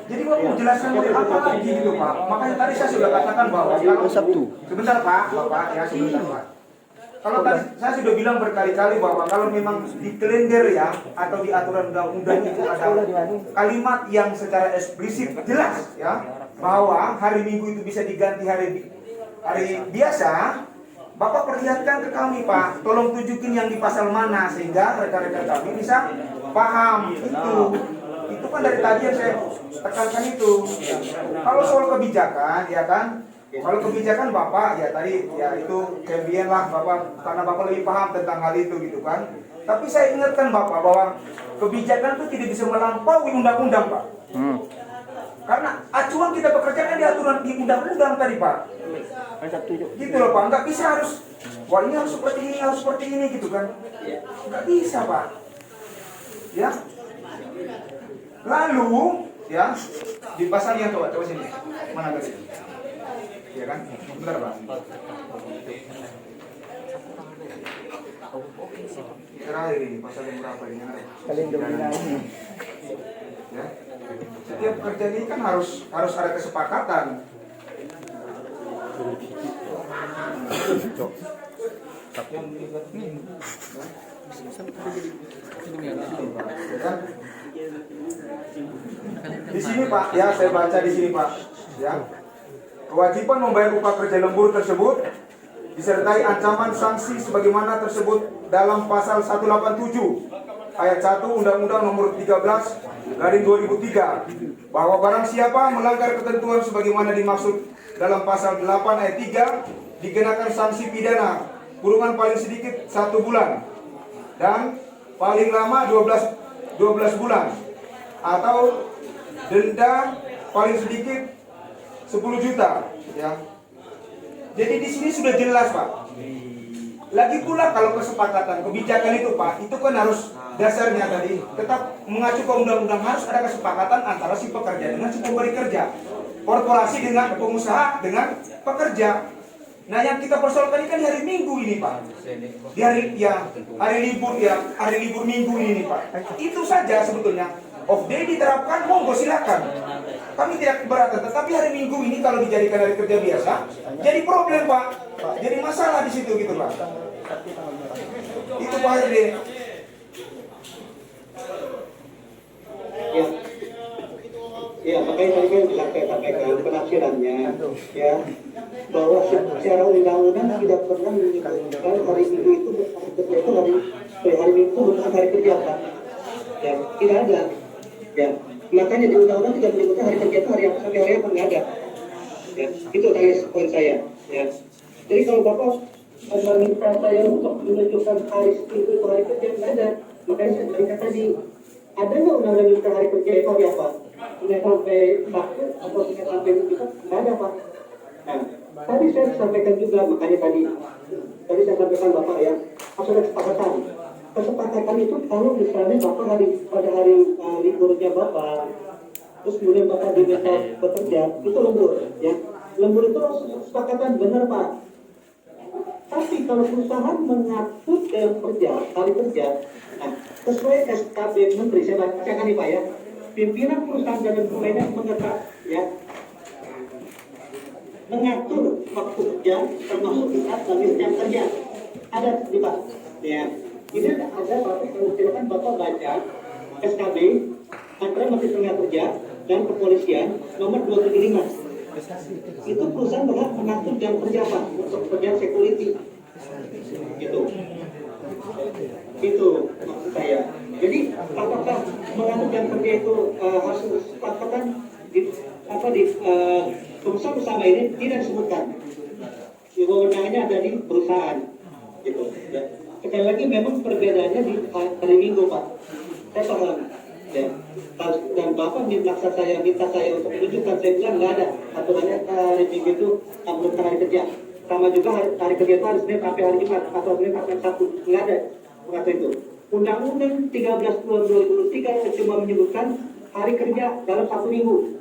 Jadi Bapak mau jelaskan apa lagi gitu, Pak? Makanya tadi saya sudah katakan bahwa kalau Sabtu. sebentar, Pak, Bapak ya sebentar, Pak. Kalau tadi saya sudah bilang berkali-kali bahwa kalau memang di kalender ya atau di aturan undang-undang itu ada kalimat yang secara eksplisit jelas ya bahwa hari Minggu itu bisa diganti hari biasa. Bapak perlihatkan ke kami, Pak. Tolong tunjukin yang di pasal mana sehingga rekan-rekan kami bisa paham itu. Itu kan dari tadi yang saya tekankan itu. Kalau soal kebijakan, ya kan? Kalau kebijakan Bapak, ya tadi, ya itu champion lah Bapak, karena Bapak lebih paham tentang hal itu gitu kan. Tapi saya ingatkan Bapak bahwa kebijakan itu tidak bisa melampaui undang-undang, Pak. Karena acuan kita bekerja kan di aturan di undang-undang tadi, Pak. Gitu loh, Pak. Nggak bisa harus, wah ini harus seperti ini gitu kan. Nggak bisa, Pak. Ya. Lalu, ya, di pasal yang coba sini. Mana tadi? Ya kan? Bentar, Pak. Terakhir ini, pasal yang berapa ini? Kalender ini. Ya. Setiap kerja ini kan harus ada kesepakatan. Di sini Pak, ya saya baca di sini Pak, ya. Kewajiban membayar upah kerja lembur tersebut disertai ancaman sanksi sebagaimana tersebut dalam pasal 187 ayat 1 Undang-Undang Nomor 13/2003 bahwa barang siapa melanggar ketentuan sebagaimana dimaksud dalam pasal 8 ayat 3 dikenakan sanksi pidana kurungan paling sedikit 1 bulan dan paling lama 12 bulan atau denda paling sedikit 10 juta, ya. Jadi di sini sudah jelas, Pak. Lagi pula kalau kesepakatan kebijakan itu, Pak, itu kan harus dasarnya tadi tetap mengacu ke undang-undang, harus ada kesepakatan antara si pekerja dengan si pemberi kerja, korporasi dengan pengusaha dengan pekerja. Nah, yang kita persoalkan ini kan di hari Minggu ini, Pak. Di hari libur Minggu ini, Pak. Itu saja sebetulnya. Off day diterapkan, monggo silakan. Kami tidak keberatan, tetapi hari Minggu ini kalau dijadikan hari kerja biasa, jadi problem, Pak. Jadi masalah di situ gitu, Pak. Itu Pak RD. Ya, makanya tadi kan saya sampaikan penafsirannya, ya, bahwa secara undang-undang tidak pernah menyebutkan hari Minggu itu hari Minggu bukan hari kerja, Pak. Ya, tidak ada. Ya, makanya di undang-undang tidak menyebutkan hari kerja itu hari apa sampai hari apa, nggak ada. Ya, itu tadi poin saya. Ya, jadi kalau Bapak meminta saya untuk menunjukkan hari itu hari kerja, nggak ada. Makanya saya berikan tadi, ada nggak undang-undang menyebutkan hari kerja itu hari apa? Tidak sampai Sabtu atau tidak sampai Minggu, nggak ada, Pak. Nah, tadi saya sampaikan juga, makanya tadi saya sampaikan Bapak ya, harus ada kesepakatan. Kesepakatan itu kalau misalnya Bapak pada hari liburnya Bapak, terus kemudian Bapak diminta bekerja, itu lembur, ya. Lembur itu kesepakatan benar, Pak. Tapi kalau perusahaan mengatur jam kerja, hari kerja, nah, sesuai SKB Menteri, saya bacakan nih Pak ya, pimpinan perusahaan dan lainnya menetap, ya, mengatur waktu kerja termasuk saat bagi jam kerja. Ada di Pak, ya. Ini ada Bapak, kalau silakan Bapak baca SKB antara Menteri Tenaga dan Kepolisian nomor 275. Itu perusahaan berhak mengatur jam kerja Pak untuk pekerjaan security. Itu maksud saya. Jadi apakah mengatur jam kerja itu harus disepakatan di perusahaan bersama ini tidak disebutkan. Wewenangnya ada di perusahaan. Gitu. Ya. sekali lagi memang perbedaannya di hari Minggu Pak. Saya paham. Ya. Dan Bapak minta saya untuk menunjukkan, saya bilang nggak ada aturannya hari Minggu itu bukan hari kerja. Sama juga hari kerja itu hari Senin sampai hari Jumat atau Senin sampai Sabtu, nggak ada mengatur itu. Undang-Undang 13 tahun 2003 cuma menyebutkan hari kerja dalam satu minggu.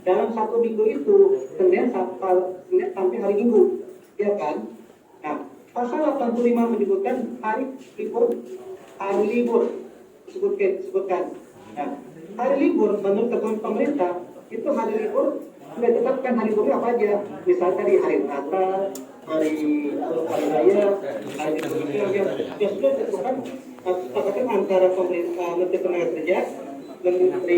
Dalam satu minggu itu Senin sampai hari Minggu, ya kan? Nah, pasal 85 menyebutkan hari libur disebutkan. Nah, hari libur menurut ketentuan pemerintah itu hari libur sudah ditetapkan hari libur apa aja. Misalnya di hari Natal, hari raya, hari libur yang sudah ditetapkan kesepakatan antara pemerintah Menteri Tenaga Kerja, Menteri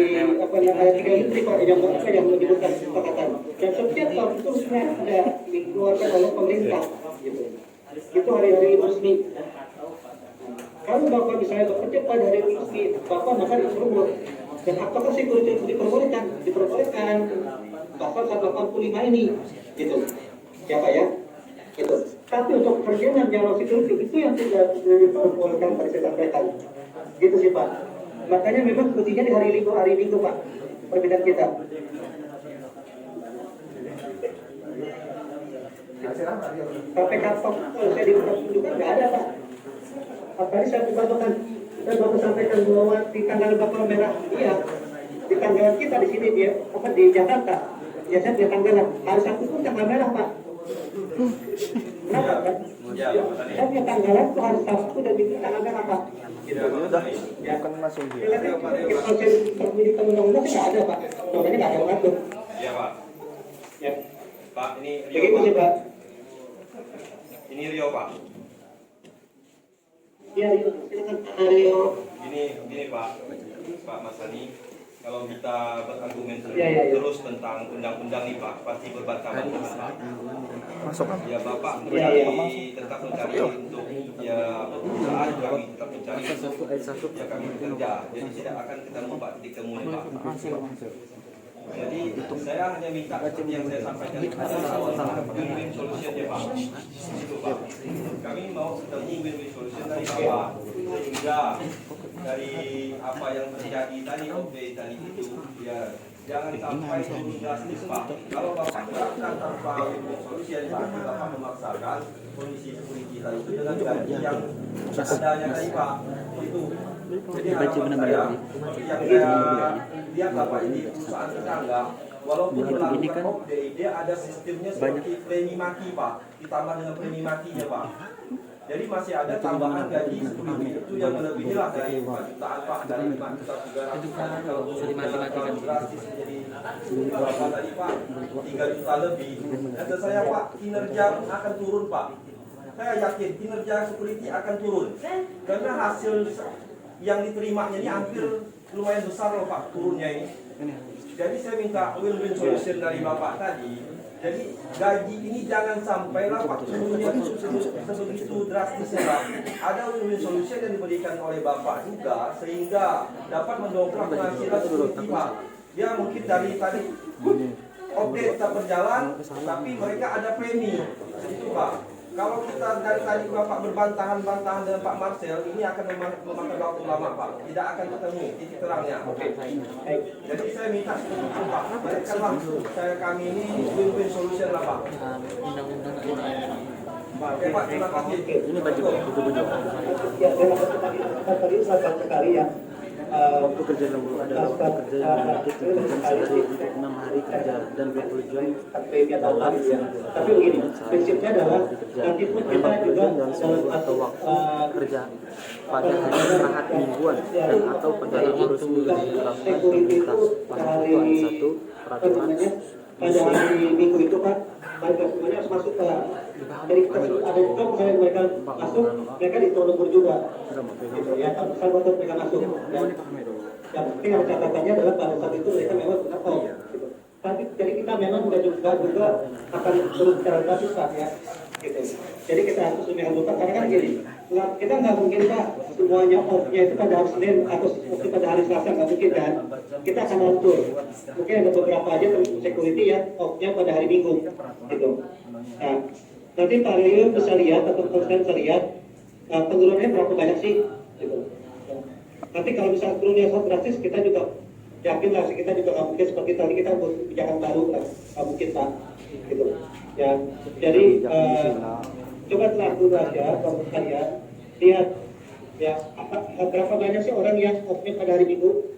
Menteri Pak yang menyebutkan kesepakatan. Dan setiap tahun itu sudah ada dikeluarkan oleh pemerintah. Gitu. Itu hari-hari libur resmi. Kalau Bapak misalnya bekerja pada hari resmi, Bapak maka diperbolehkan. Dan apakah security itu diperbolehkan? Diperbolehkan. Pasal 185 ini, gitu. Ya Pak ya, gitu. Tapi untuk kerja dan jalan security itu yang tidak diperbolehkan pada saya sampaikan. Gitu sih Pak. Makanya memang mestinya di hari libur, hari Minggu Pak, perbedaan kita. Sampai kapan saya dipertunjukkan nggak ada Pak. Tadi saya bapak sampaikan bahwa di tanggal bakal merah, iya, di tanggalan kita di sini dia di Jakarta, biasanya di tanggalan hari Sabtu pun tanggal merah Pak. Kenapa kan? Saya punya tanggalan itu hari Sabtu dan Minggu tanggal merah Pak. Bukan masuk dia. Proses pendidikan undang-undang nggak ada Pak, makanya nggak ada mengatur. Iya Pak. Ya. Pak, ini Rio Begitu sih Pak. Ini Rio Pak. Ya, silakan Rio. Gini Pak Masani, kalau kita berargumen terus tentang undang-undang nih Pak, pasti berbantahan dengan Pak. Masuk kan? Ya Bapak tetap mencari untuk ya perusahaan kami tetap mencari ya kami bekerja, jadi tidak akan ketemu Pak titik temu Pak. Jadi saya hanya minta seperti yang saya sampaikan adalah win-win solution ya Pak. Itu Pak. Kami mau ketemu win-win solution dari Bapak sehingga dari apa yang terjadi tadi tadi itu ya jangan sampai turun drastis Pak. Kalau Bapak terapkan tanpa win-win solution berarti Bapak memaksakan kondisi security kita itu dengan gaji yang seadanya tadi Pak. Itu jadi harapan saya yang saya lihat Bapak ini perusahaan tetangga walaupun melakukan DID ada sistemnya seperti premi mati Pak, ditambah dengan premi matinya Pak. Jadi masih ada tambahan gaji security itu yang melebihi lah dari 5 jutaan Pak, dari 5 juta 300 kalau dimati-matikan drastis menjadi berapa tadi Pak, 3 juta lebih. Dan saya Pak, kinerja akan turun Pak. Saya yakin kinerja security akan turun karena hasil yang diterimanya ini hampir lumayan besar loh Pak turunnya ini. Jadi saya minta win-win solution dari Bapak tadi. Jadi gaji ini jangan sampailah Pak turunnya sebegitu drastis ya Pak. Ada win-win solution yang diberikan oleh Bapak juga sehingga dapat mendongkrak penghasilan security Pak. Dia mungkin dari tadi update tetap berjalan, tapi mereka ada premi itu Pak. Kalau kita dari tadi Bapak berbantahan-bantahan dengan Pak Marcel, ini akan memakan waktu lama Pak. Tidak akan ketemu titik terangnya. Oke. Jadi saya minta seperti itu Pak. Berikanlah kami ini win-win solution lah Pak. Oke Pak, terima kasih. Ini baju. Ya, tadi sangat sekali ya. Pekerja lembur adalah pekerja yang memiliki tuntutan sehari untuk 6 hari kerja dan 20 jam dalam tapi begini, prinsipnya adalah nanti pun kita juga dalam seminggu atau waktu kerja pada hari istirahat mingguan dan atau pada libur resmi yang ditetapkan pemerintah pasal 1 ayat 1 peraturan pada hari Minggu itu Pak, mereka semuanya harus masuk ke dari kita ada juga misalnya mereka masuk, mereka di lembur juga. Gitu, ya, pasal waktu mereka masuk. Yang penting ada catatannya adalah pada saat itu mereka memang benar off. Gitu. Tapi jadi kita memang juga akan turun secara drastis Pak ya. Gitu. Jadi kita harus mengambil karena kan gini, kita nggak mungkin Pak semuanya off-nya itu pada hari Senin atau pada hari Selasa nggak mungkin kan. Kita akan atur. Mungkin ada beberapa aja termasuk security ya off-nya pada hari Minggu. Gitu. Nah, nanti Pak Rio bisa lihat atau teman-teman bisa lihat penurunannya berapa banyak sih? Gitu. Nanti kalau misalnya turunnya sangat drastis, kita juga yakin lah, kita juga nggak mungkin seperti tadi kita buat kebijakan baru lah, nggak mungkin Pak. Gitu. Ya, jadi coba telah dulu aja, kalau kalian lihat ya berapa banyak sih orang yang off-nya pada hari Minggu?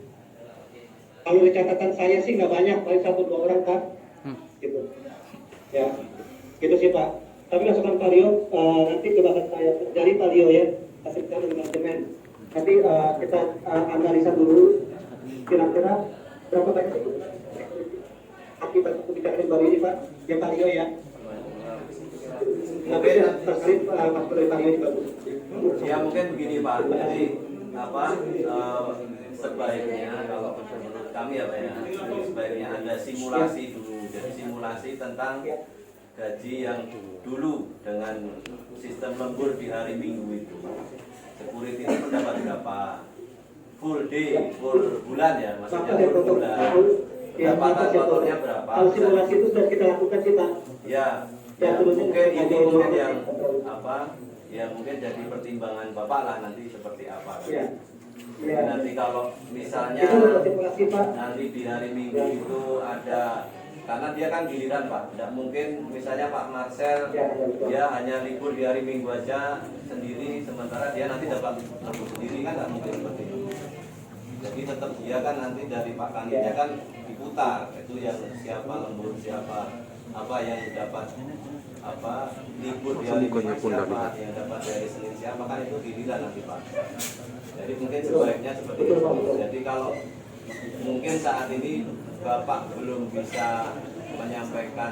Kalau di catatan saya sih nggak banyak, paling 1-2 orang kan, gitu. Ya, gitu sih Pak. Tapi masukan Pak Rio, nanti coba akan saya pelajari Pak Rio ya, kasih tahu dengan manajemen. Nanti kita analisa dulu, kira-kira berapa banyak sih akibat kebijakan baru ini Pak, ya Pak Rio ya. Tapi terkait Mas Pak Rio juga. Ya mungkin begini Pak, jadi apa sebaiknya kalau menurut kami ya Pak ya, sebaiknya ada simulasi dulu. Jadi simulasi tentang gaji yang dulu dengan sistem lembur di hari Minggu itu. Security itu mendapat berapa? Full day, full bulan ya, maksudnya full bulan. Pendapatan totalnya berapa? Kalau simulasi itu sudah kita lakukan sih Pak. Ya, mungkin ini mungkin yang apa? Ya mungkin jadi pertimbangan Bapak lah nanti seperti apa. Ya. Ya. Nanti kalau misalnya nanti di hari Minggu itu ada, karena dia kan giliran Pak, tidak mungkin misalnya Pak Marcel dia hanya libur di hari Minggu aja sendiri, sementara dia nanti dapat lembur sendiri, kan nggak mungkin seperti itu. Jadi tetap dia kan nanti dari Pak Kanitnya kan diputar, itu yang siapa lembur, siapa apa yang dapat apa libur di hari Minggu siapa, yang dapat dari Senin siapa, kan itu giliran nanti Pak. Jadi mungkin sebaiknya seperti itu. Jadi kalau mungkin saat ini Bapak belum bisa menyampaikan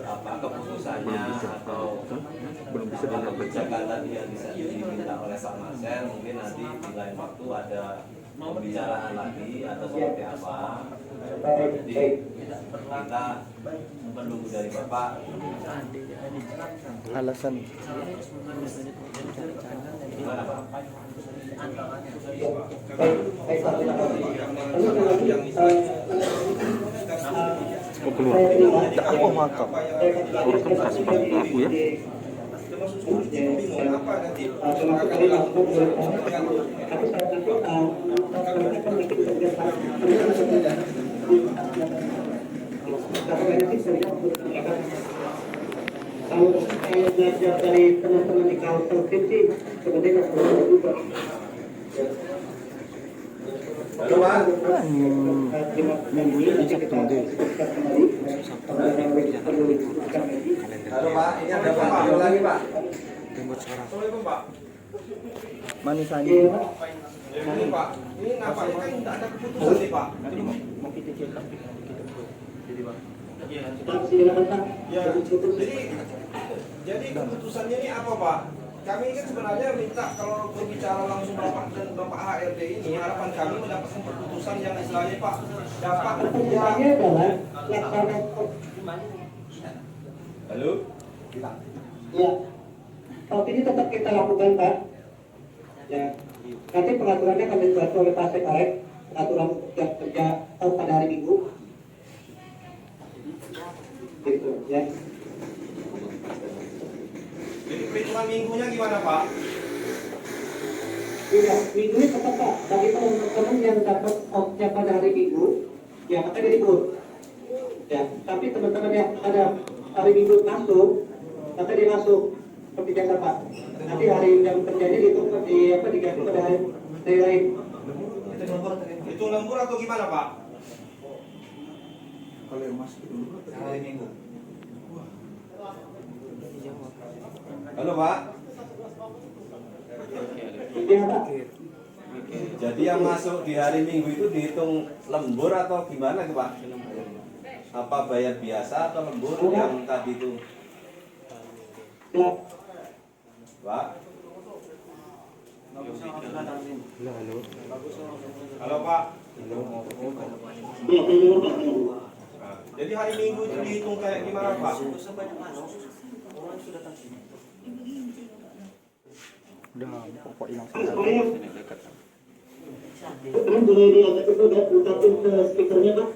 apa keputusannya atau belum bisa kebijakan tadi yang bisa diminta oleh Pak Marcel, mungkin nanti di lain waktu ada pembicaraan lagi atau seperti apa. Jadi kita menunggu dari Bapak alasan gimana Pak? Oh keluar tidak apa makam urusan kasih aku ya Kalau saya belajar dari teman-teman di kawasan sih sebenarnya juga. Halo Pak. Minggu ini Sabtu deh. Halo Pak, ini ada Pak Tio lagi Pak. Tembok sekarang. Assalamualaikum Pak. Manisani. Ini Pak, ini nampaknya kan tidak ada keputusan nih Pak. Mau kita cetak jadi Pak. Ya, jadi keputusannya ini apa Pak? Kami kan sebenarnya minta kalau berbicara langsung Bapak dan Bapak HRD ini, harapan kami mendapatkan keputusan yang istilahnya Pak dapat Keputusannya adalah laksanakan. Halo. Ya, kalau ini tetap kita lakukan Pak. Ya, nanti peraturannya akan dibuat oleh Pak Sekarek, peraturan jam kerja pada hari Minggu. Gitu, ya. Jadi perhitungan minggunya gimana Pak? Iya, minggu ini tetap Pak. Bagi teman-teman yang dapat off-nya pada hari Minggu, ya akan dilibur. Ya, tapi teman-teman yang ada hari Minggu masuk, maka dia masuk seperti biasa Pak. Nanti hari jam kerjanya dihitung diganti pada hari lain. Itu lembur atau gimana Pak? Kalau yang masuk dulu hari Minggu. Halo Pak. Iya Pak. Jadi yang masuk di hari Minggu itu dihitung lembur atau gimana tuh Pak? Apa bayar biasa atau lembur yang tadi itu? Ya. Pak. Halo Pak. Iya, iya, Pak. Jadi hari Minggu itu dihitung kayak gimana Pak? Udah pokok yang Ini boleh diangkat itu dan ungkapin ke speakernya Pak.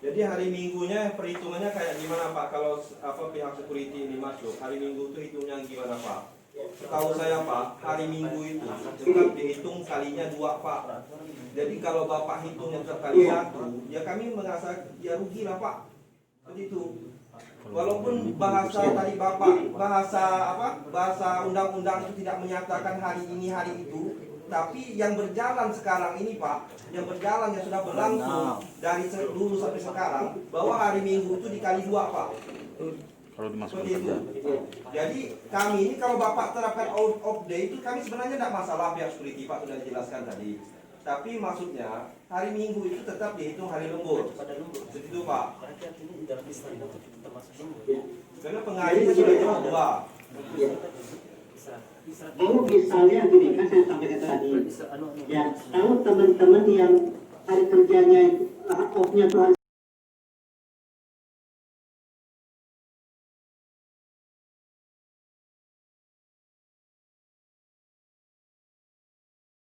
Jadi Jadi hari Minggunya perhitungannya kayak gimana Pak? Kalau pihak security ini masuk, hari Minggu itu hitungnya gimana Pak? Setahu saya Pak, hari Minggu itu tetap dihitung kalinya 2 Pak. Jadi kalau Bapak hitungnya tetap kali 1, ya kami merasa ya rugi lah Pak. Seperti itu. Walaupun bahasa tadi Bapak, bahasa undang-undang itu tidak menyatakan hari ini hari itu, tapi yang berjalan sekarang ini Pak, yang berjalan yang sudah berlangsung dari dulu sampai sekarang, bahwa hari Minggu itu dikali 2 Pak. Seperti itu. Jadi kami ini kalau Bapak terapkan out of day itu kami sebenarnya tidak masalah, pihak security Pak sudah dijelaskan tadi. Tapi maksudnya hari Minggu itu tetap dihitung hari lembur. Seperti itu Pak. Karena pengalihannya sudah jam 2. Kalau misalnya gini kan saya sampaikan tadi, ya kalau teman-teman yang hari kerjanya off-nya tuh hari